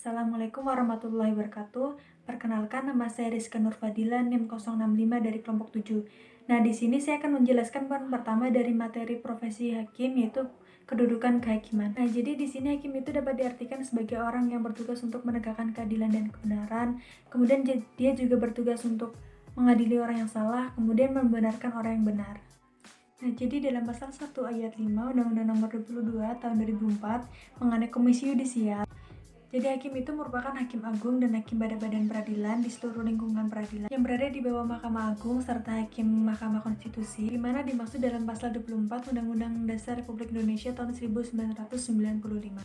Assalamualaikum warahmatullahi wabarakatuh. Perkenalkan, nama saya Rizka Nurfadila, NIM 065 dari kelompok 7. Nah, di sini saya akan menjelaskan poin pertama dari materi profesi hakim, yaitu kedudukan kehakiman. Nah, jadi di sini hakim itu dapat diartikan sebagai orang yang bertugas untuk menegakkan keadilan dan kebenaran. Kemudian dia juga bertugas untuk mengadili orang yang salah, kemudian membenarkan orang yang benar. Nah, jadi dalam pasal 1 ayat 5 Undang-Undang Nomor 22 Tahun 2004 mengenai Komisi Yudisial. Jadi hakim itu merupakan hakim agung dan hakim pada badan peradilan di seluruh lingkungan peradilan yang berada di bawah Mahkamah Agung serta hakim Mahkamah Konstitusi, di mana dimaksud dalam pasal 24 Undang-Undang Dasar Republik Indonesia tahun 1995.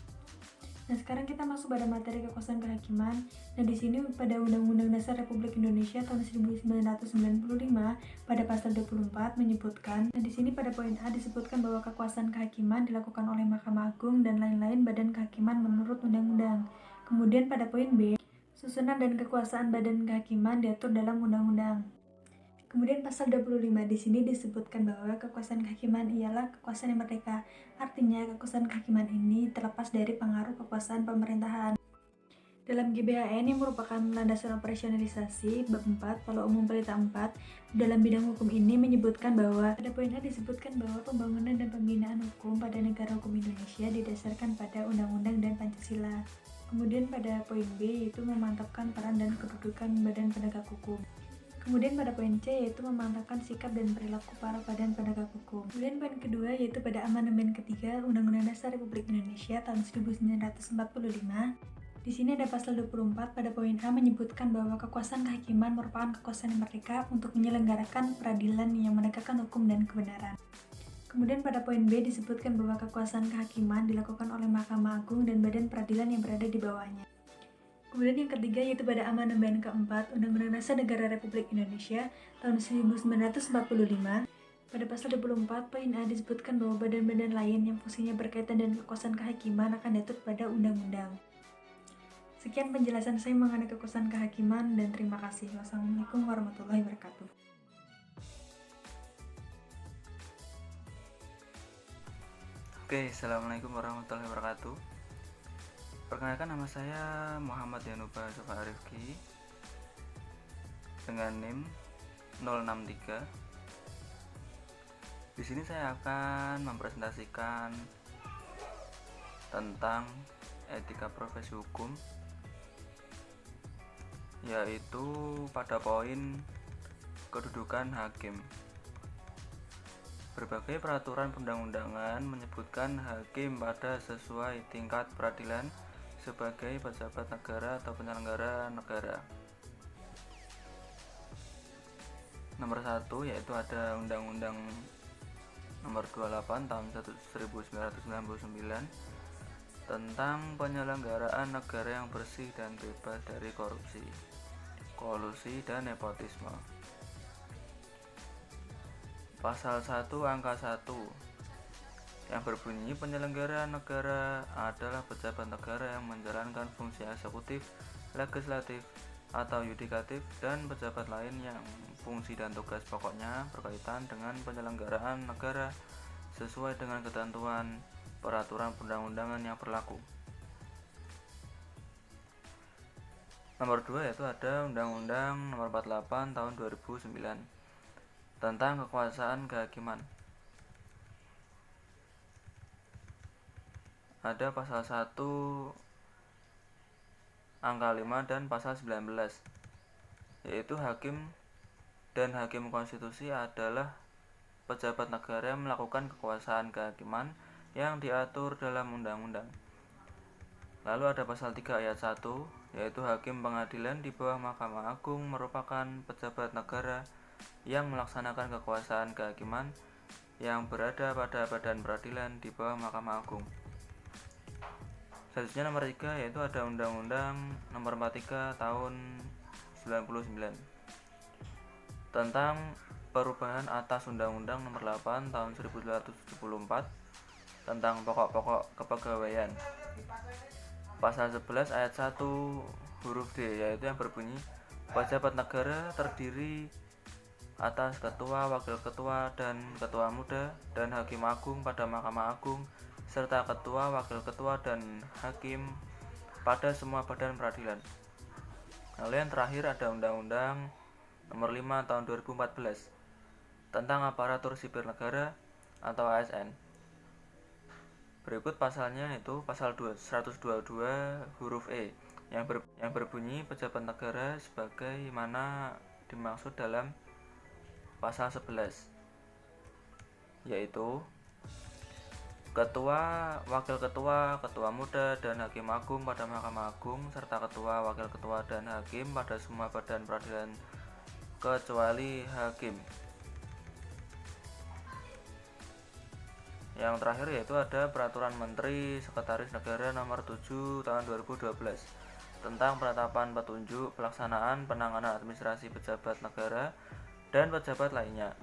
Nah, sekarang kita masuk pada materi kekuasaan kehakiman. Nah, di sini pada Undang-Undang Dasar Republik Indonesia tahun 1995 pada pasal 24 menyebutkan, nah di sini pada poin A disebutkan bahwa kekuasaan kehakiman dilakukan oleh Mahkamah Agung dan lain-lain badan kehakiman menurut undang-undang. Kemudian pada poin B, susunan dan kekuasaan badan kehakiman diatur dalam undang-undang. Kemudian pasal 25 di sini disebutkan bahwa kekuasaan kehakiman ialah kekuasaan yang merdeka. Artinya kekuasaan kehakiman ini terlepas dari pengaruh kekuasaan pemerintahan. Dalam GBHN yang merupakan landasan operasionalisasi bab 4 Pola Umum Pelita 4 dalam bidang hukum ini menyebutkan bahwa pada poin A disebutkan bahwa pembangunan dan pembinaan hukum pada negara hukum Indonesia didasarkan pada undang-undang dan Pancasila. Kemudian pada poin B yaitu memantapkan peran dan kedudukan badan penegak hukum. Kemudian pada poin C yaitu memantapkan sikap dan perilaku para badan penegak hukum. Kemudian poin kedua yaitu pada amandemen ketiga Undang-Undang Dasar Republik Indonesia tahun 1945. Di sini ada pasal 24 pada poin A menyebutkan bahwa kekuasaan kehakiman merupakan kekuasaan yang merdeka untuk menyelenggarakan peradilan yang menegakkan hukum dan kebenaran. Kemudian pada poin B disebutkan bahwa kekuasaan kehakiman dilakukan oleh Mahkamah Agung dan badan peradilan yang berada di bawahnya. Kemudian yang ketiga yaitu pada amandemen keempat Undang-Undang Dasar Negara Republik Indonesia tahun 1945. Pada pasal 24 poin A disebutkan bahwa badan-badan lain yang fungsinya berkaitan dengan kekuasaan kehakiman akan diatur pada undang-undang. Sekian penjelasan saya mengenai kekuasaan kehakiman dan terima kasih. Wassalamualaikum warahmatullahi wabarakatuh. Assalamualaikum warahmatullahi wabarakatuh. Perkenalkan, nama saya Muhammad Yanuba Sofa Arifki dengan NIM 063. Di sini saya akan mempresentasikan tentang etika profesi hukum, yaitu pada poin kedudukan hakim. Berbagai peraturan perundang-undangan menyebutkan hakim pada sesuai tingkat peradilan sebagai pejabat negara atau penyelenggara negara. Nomor 1 yaitu ada Undang-Undang Nomor 28 tahun 1999 tentang penyelenggaraan negara yang bersih dan bebas dari korupsi, kolusi, dan nepotisme. Pasal 1 angka 1 yang berbunyi penyelenggara negara adalah pejabat negara yang menjalankan fungsi eksekutif, legislatif, atau yudikatif, dan pejabat lain yang fungsi dan tugas pokoknya berkaitan dengan penyelenggaraan negara sesuai dengan ketentuan peraturan perundang-undangan yang berlaku. Nomor 2 yaitu ada Undang-Undang Nomor 48 tahun 2009 tentang kekuasaan kehakiman. Ada pasal 1 angka 5 dan pasal 19, yaitu hakim dan hakim konstitusi adalah pejabat negara yang melakukan kekuasaan kehakiman yang diatur dalam undang-undang. Lalu ada pasal 3 ayat 1, yaitu hakim pengadilan di bawah Mahkamah Agung merupakan pejabat negara yang melaksanakan kekuasaan kehakiman yang berada pada badan peradilan di bawah Mahkamah Agung. Selanjutnya nomor 3 yaitu ada Undang-Undang Nomor 43 tahun 99 tentang perubahan atas Undang-Undang Nomor 8 tahun 1974 tentang pokok-pokok kepegawaian. Pasal 11 ayat 1 huruf D yaitu yang berbunyi pejabat negara terdiri atas ketua, wakil ketua, dan ketua muda dan hakim agung pada Mahkamah Agung serta ketua, wakil ketua, dan hakim pada semua badan peradilan. Lalu yang terakhir ada Undang-Undang Nomor 5 Tahun 2014 tentang Aparatur Sipil Negara atau ASN. Berikut pasalnya, yaitu pasal 122 huruf E yang berbunyi pejabat negara sebagaimana dimaksud dalam pasal 11, yaitu ketua, wakil ketua, ketua muda, dan hakim agung pada Mahkamah Agung, serta ketua, wakil ketua, dan hakim pada semua badan peradilan kecuali hakim. Yang terakhir yaitu ada Peraturan Menteri Sekretaris Negara Nomor 7 Tahun 2012 tentang penetapan petunjuk pelaksanaan penanganan administrasi pejabat negara dan pejabat lainnya.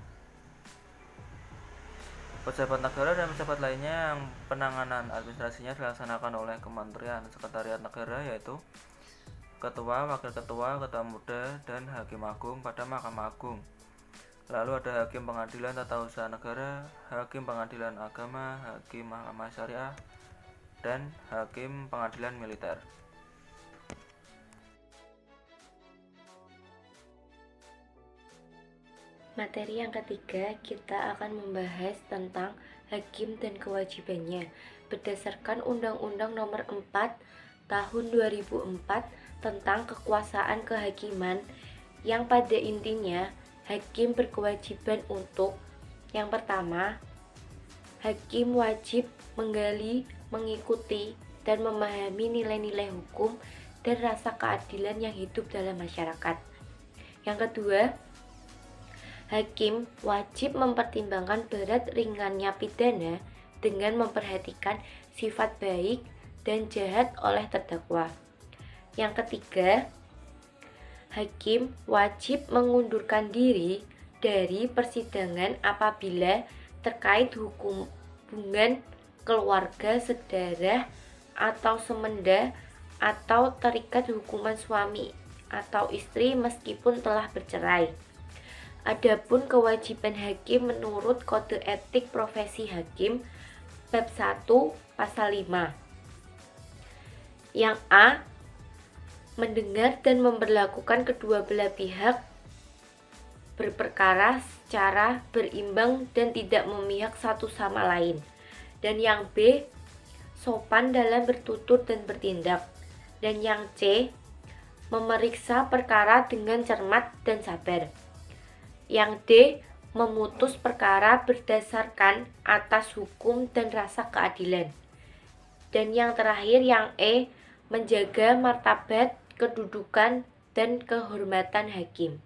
Pejabat negara dan pejabat lainnya yang penanganan administrasinya dilaksanakan oleh Kementerian Sekretariat Negara, yaitu ketua, wakil ketua, ketua muda, dan hakim agung pada Mahkamah Agung. Lalu ada hakim pengadilan tata usaha negara, hakim pengadilan agama, hakim mahkamah syariah, dan hakim pengadilan militer. Materi yang ketiga, kita akan membahas tentang hakim dan kewajibannya berdasarkan Undang-Undang Nomor 4 Tahun 2004 tentang kekuasaan kehakiman, yang pada intinya hakim berkewajiban untuk: yang pertama, hakim wajib menggali, mengikuti, dan memahami nilai-nilai hukum dan rasa keadilan yang hidup dalam masyarakat. Yang kedua, hakim wajib mempertimbangkan berat ringannya pidana dengan memperhatikan sifat baik dan jahat oleh terdakwa. Yang ketiga, hakim wajib mengundurkan diri dari persidangan apabila terkait hubungan keluarga, sedarah, atau semenda, atau terikat hukuman suami atau istri meskipun telah bercerai. Adapun kewajiban hakim menurut Kode Etik Profesi Hakim bab 1 pasal 5. Yang A, mendengar dan memperlakukan kedua belah pihak berperkara secara berimbang dan tidak memihak satu sama lain. Dan yang B, sopan dalam bertutur dan bertindak. Dan yang C, memeriksa perkara dengan cermat dan sabar. Yang D, memutus perkara berdasarkan atas hukum dan rasa keadilan. Dan yang terakhir, yang E, menjaga martabat, kedudukan, dan kehormatan hakim.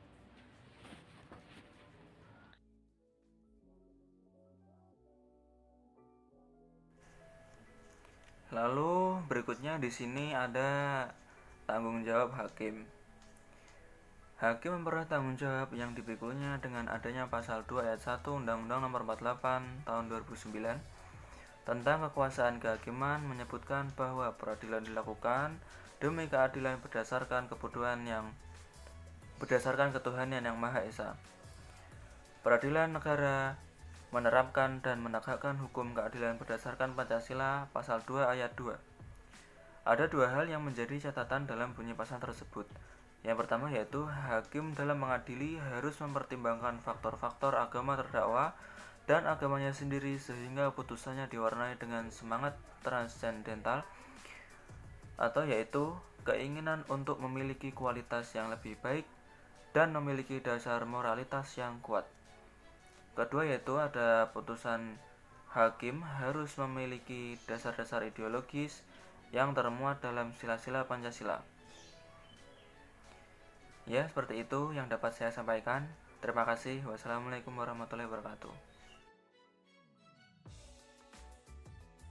Lalu berikutnya di sini ada tanggung jawab hakim. Hakim memperoleh tanggung jawab yang dipikulinya dengan adanya pasal 2 ayat 1 Undang-Undang Nomor 48 Tahun 2009 tentang kekuasaan kehakiman, menyebutkan bahwa peradilan dilakukan demi keadilan berdasarkan ketuhanan yang Maha Esa. Peradilan negara menerapkan dan menegakkan hukum keadilan berdasarkan Pancasila pasal 2 ayat 2. Ada dua hal yang menjadi catatan dalam bunyi pasal tersebut. Yang pertama yaitu hakim dalam mengadili harus mempertimbangkan faktor-faktor agama terdakwa dan agamanya sendiri sehingga putusannya diwarnai dengan semangat transendental, atau yaitu keinginan untuk memiliki kualitas yang lebih baik dan memiliki dasar moralitas yang kuat. Kedua yaitu ada putusan hakim harus memiliki dasar-dasar ideologis yang termuat dalam sila-sila Pancasila. Ya, seperti itu yang dapat saya sampaikan. Terima kasih. Wassalamualaikum warahmatullahi wabarakatuh.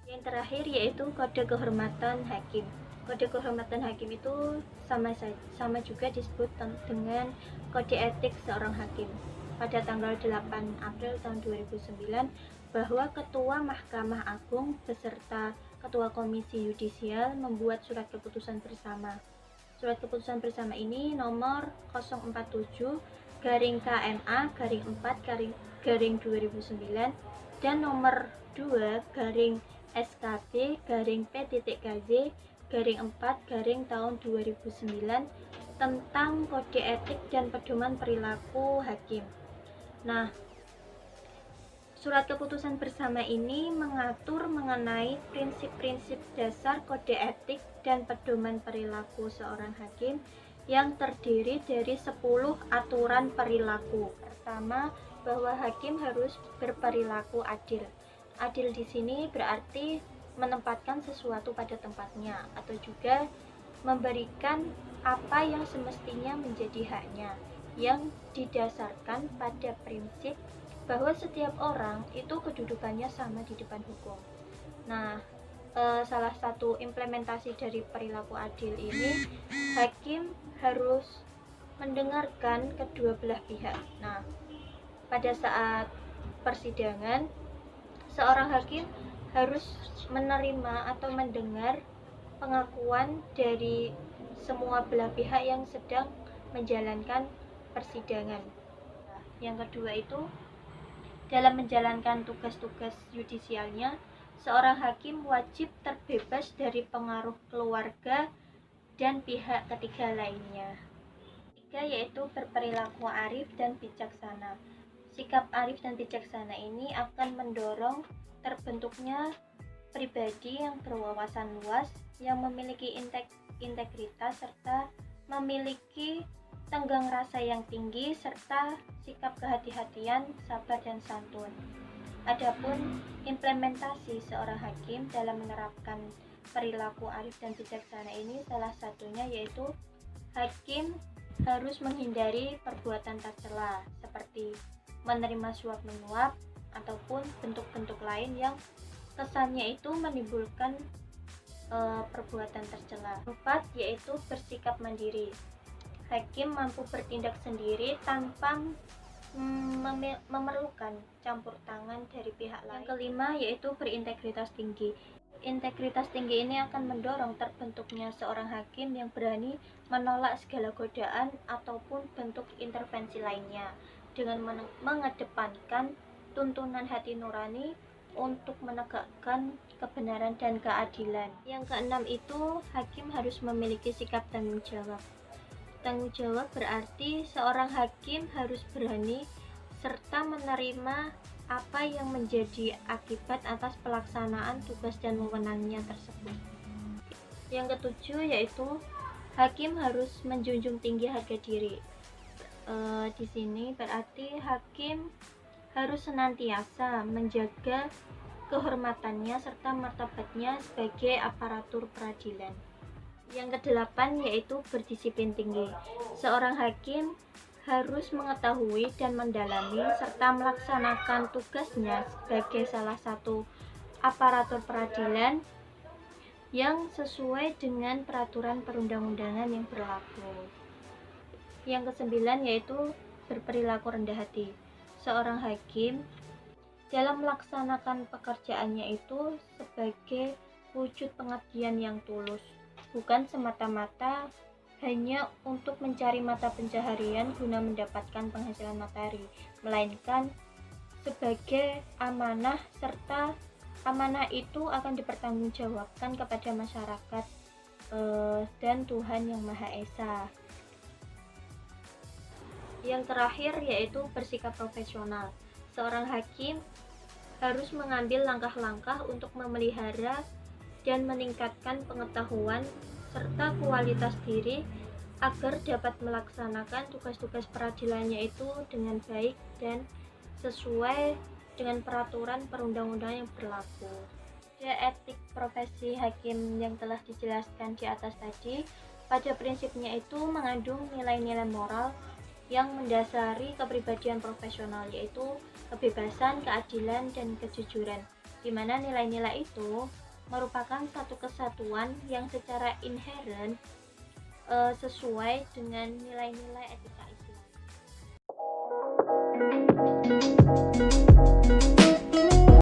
Yang terakhir yaitu kode kehormatan hakim. Kode kehormatan hakim itu sama juga disebut dengan kode etik seorang hakim. Pada tanggal 8 April tahun 2009, bahwa Ketua Mahkamah Agung beserta Ketua Komisi Yudisial membuat surat keputusan bersama. Surat keputusan bersama ini nomor 041-KMA-4-2009 dan nomor 2-SKB-P.KJ-2009 Garing 4 tahun 2009 tentang kode etik dan pedoman perilaku hakim. Nah, surat keputusan bersama ini mengatur mengenai prinsip-prinsip dasar kode etik dan pedoman perilaku seorang hakim yang terdiri dari 10 aturan perilaku. Pertama, bahwa hakim harus berperilaku adil. Adil di sini berarti menempatkan sesuatu pada tempatnya atau juga memberikan apa yang semestinya menjadi haknya, yang didasarkan pada prinsip bahwa setiap orang itu kedudukannya sama di depan hukum. Nah, salah satu implementasi dari perilaku adil ini, hakim harus mendengarkan kedua belah pihak. Nah, pada saat persidangan, seorang hakim harus menerima atau mendengar pengakuan dari semua belah pihak yang sedang menjalankan persidangan. Nah, yang kedua itu, dalam menjalankan tugas-tugas yudisialnya, seorang hakim wajib terbebas dari pengaruh keluarga dan pihak ketiga lainnya. Ketiga yaitu berperilaku arif dan bijaksana. Sikap arif dan bijaksana ini akan mendorong terbentuknya pribadi yang berwawasan luas, yang memiliki integritas serta memiliki tenggang rasa yang tinggi serta sikap kehati-hatian, sabar dan santun. Adapun implementasi seorang hakim dalam menerapkan perilaku arif dan bijaksana ini, salah satunya yaitu hakim harus menghindari perbuatan tercela seperti menerima suap menyuap ataupun bentuk-bentuk lain yang kesannya itu menimbulkan perbuatan tercela. 4 yaitu bersikap mandiri. Hakim mampu bertindak sendiri tanpa memerlukan campur tangan dari pihak lain. Yang kelima yaitu berintegritas tinggi. Integritas tinggi ini akan mendorong terbentuknya seorang hakim yang berani menolak segala godaan ataupun bentuk intervensi lainnya dengan mengedepankan tuntunan hati nurani untuk menegakkan kebenaran dan keadilan. Yang keenam itu, hakim harus memiliki sikap tanggung jawab. Tanggung jawab berarti seorang hakim harus berani serta menerima apa yang menjadi akibat atas pelaksanaan tugas dan wewenangnya tersebut. Yang ketujuh yaitu hakim harus menjunjung tinggi harga diri. Di sini berarti hakim harus senantiasa menjaga kehormatannya serta martabatnya sebagai aparatur peradilan. Yang kedelapan yaitu berdisiplin tinggi. Seorang hakim harus mengetahui dan mendalami serta melaksanakan tugasnya sebagai salah satu aparatur peradilan yang sesuai dengan peraturan perundang-undangan yang berlaku. Yang kesembilan yaitu berperilaku rendah hati. Seorang hakim dalam melaksanakan pekerjaannya itu sebagai wujud pengabdian yang tulus, bukan semata-mata hanya untuk mencari mata pencaharian guna mendapatkan penghasilan materi, melainkan sebagai amanah serta amanah itu akan dipertanggungjawabkan kepada masyarakat dan Tuhan Yang Maha Esa. Yang terakhir yaitu bersikap profesional. Seorang hakim harus mengambil langkah-langkah untuk memelihara dan meningkatkan pengetahuan serta kualitas diri agar dapat melaksanakan tugas-tugas peradilannya itu dengan baik dan sesuai dengan peraturan perundang-undangan yang berlaku. Etik profesi hakim yang telah dijelaskan di atas tadi pada prinsipnya itu mengandung nilai-nilai moral yang mendasari kepribadian profesional, yaitu kebebasan, keadilan, dan kejujuran, di mana nilai-nilai itu merupakan satu kesatuan yang secara inheren sesuai dengan nilai-nilai etika